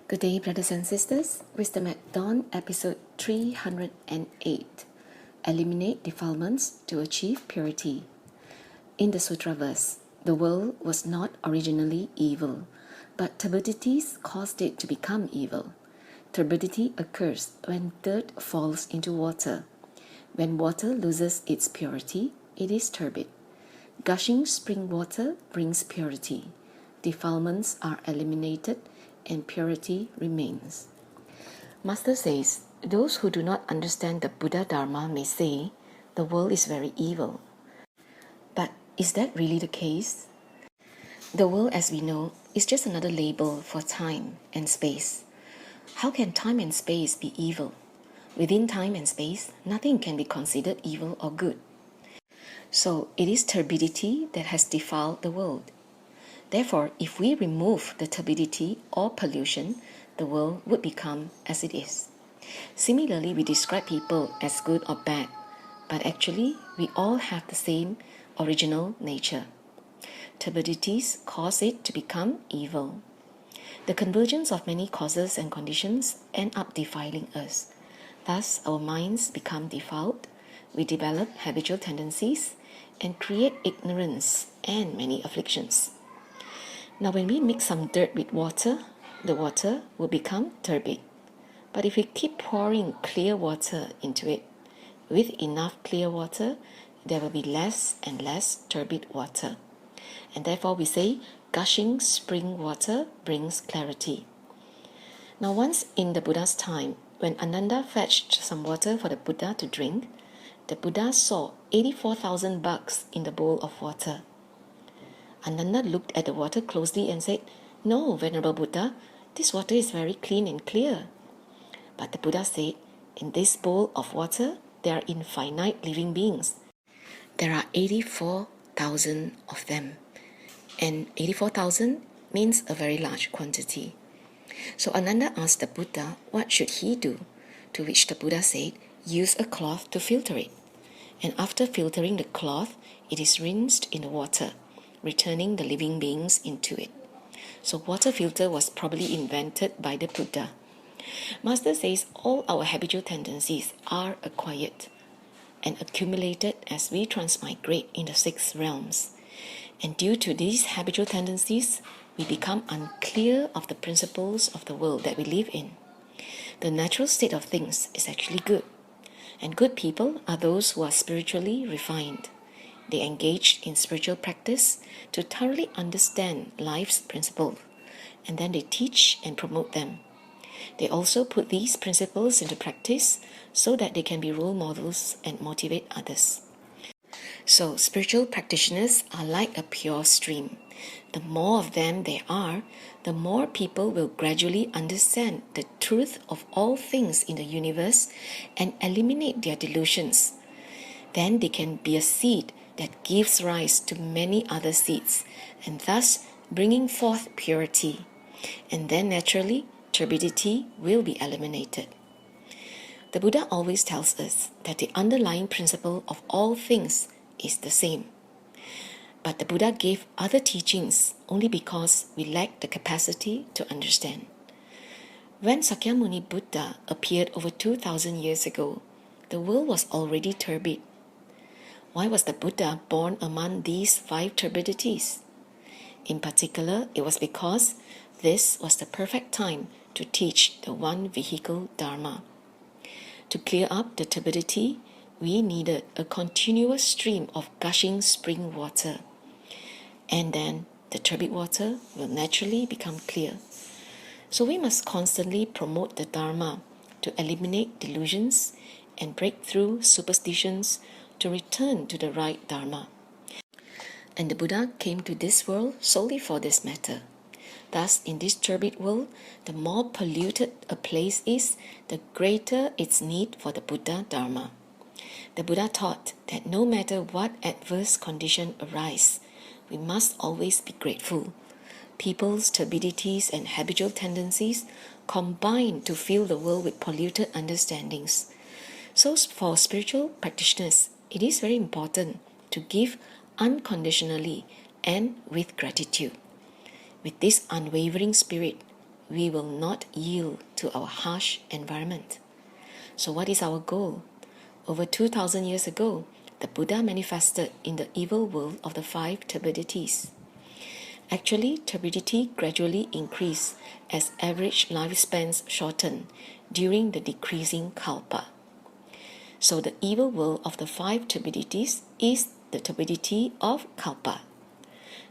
Good day, brothers and sisters. Wisdom at Dawn, episode 308. Eliminate defilements to achieve purity. In the sutra verse, the world was not originally evil, but turbidities caused it to become evil. Turbidity occurs when dirt falls into water. When water loses its purity, it is turbid. Gushing spring water brings purity. Defilements are eliminated and purity remains. Master says, those who do not understand the Buddha Dharma may say, the world is very evil. But is that really the case? The world, as we know, is just another label for time and space. How can time and space be evil? Within time and space, nothing can be considered evil or good. So it is turbidity that has defiled the world. Therefore, if we remove the turbidity or pollution, the world would become as it is. Similarly, we describe people as good or bad, but actually, we all have the same original nature. Turbidities cause it to become evil. The convergence of many causes and conditions end up defiling us. Thus, our minds become defiled, we develop habitual tendencies, and create ignorance and many afflictions. Now, when we mix some dirt with water, the water will become turbid. But if we keep pouring clear water into it, with enough clear water, there will be less and less turbid water. And therefore we say, gushing spring water brings clarity. Now, once in the Buddha's time, when Ananda fetched some water for the Buddha to drink, the Buddha saw 84,000 bugs in the bowl of water. Ananda looked at the water closely and said, "No, Venerable Buddha, this water is very clean and clear." But the Buddha said, "In this bowl of water, there are infinite living beings. There are 84,000 of them. And 84,000 means a very large quantity." So Ananda asked the Buddha what should he do, to which the Buddha said, "Use a cloth to filter it. And after filtering the cloth, it is rinsed in the water, returning the living beings into it." So water filter was probably invented by the Buddha. Master says all our habitual tendencies are acquired and accumulated as we transmigrate in the 6 realms. And due to these habitual tendencies, we become unclear of the principles of the world that we live in. The natural state of things is actually good. And good people are those who are spiritually refined. They engage in spiritual practice to thoroughly understand life's principles, and then they teach and promote them. They also put these principles into practice so that they can be role models and motivate others. So spiritual practitioners are like a pure stream. The more of them there are, the more people will gradually understand the truth of all things in the universe and eliminate their delusions. Then they can be a seed that gives rise to many other seeds, and thus bringing forth purity. And then naturally, turbidity will be eliminated. The Buddha always tells us that the underlying principle of all things is the same. But the Buddha gave other teachings only because we lack the capacity to understand. When Sakyamuni Buddha appeared over 2,000 years ago, the world was already turbid. Why was the Buddha born among these 5 turbidities? In particular, it was because this was the perfect time to teach the one vehicle Dharma. To clear up the turbidity, we needed a continuous stream of gushing spring water. And then the turbid water will naturally become clear. So we must constantly promote the Dharma to eliminate delusions and break through superstitions to return to the right Dharma. And the Buddha came to this world solely for this matter. Thus, in this turbid world, the more polluted a place is, the greater its need for the Buddha Dharma. The Buddha taught that no matter what adverse condition arise, we must always be grateful. People's turbidities and habitual tendencies combine to fill the world with polluted understandings. So for spiritual practitioners, it is very important to give unconditionally and with gratitude. With this unwavering spirit, we will not yield to our harsh environment. So what is our goal? Over 2,000 years ago, the Buddha manifested in the evil world of the 5 turbidities. Actually, turbidity gradually increased as average lifespans shortened during the decreasing kalpa. So the evil world of the 5 turbidities is the turbidity of kalpa.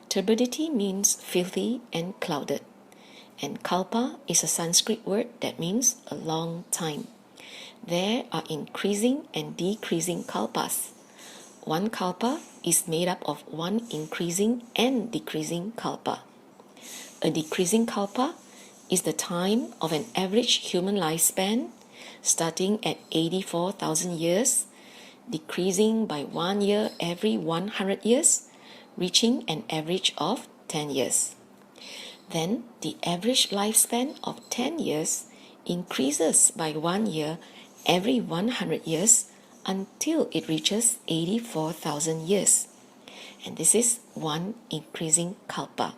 Turbidity means filthy and clouded, and kalpa is a Sanskrit word that means a long time. There are increasing and decreasing kalpas. One kalpa is made up of one increasing and decreasing kalpa. A decreasing kalpa is the time of an average human lifespan starting at 84,000 years, decreasing by 1 year every 100 years, reaching an average of 10 years. Then the average lifespan of 10 years increases by 1 year every 100 years until it reaches 84,000 years. And this is one increasing kalpa.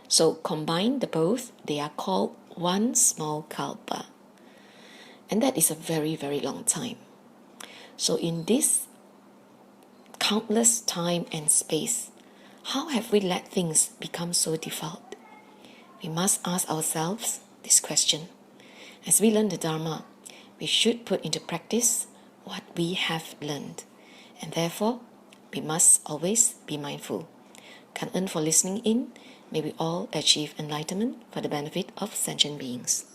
So combine the both, they are called one small kalpa. And that is a very, very long time. So in this countless time and space, how have we let things become so defiled? We must ask ourselves this question. As we learn the Dharma, we should put into practice what we have learned, and therefore we must always be mindful.感恩 for listening in. May we all achieve enlightenment for the benefit of sentient beings.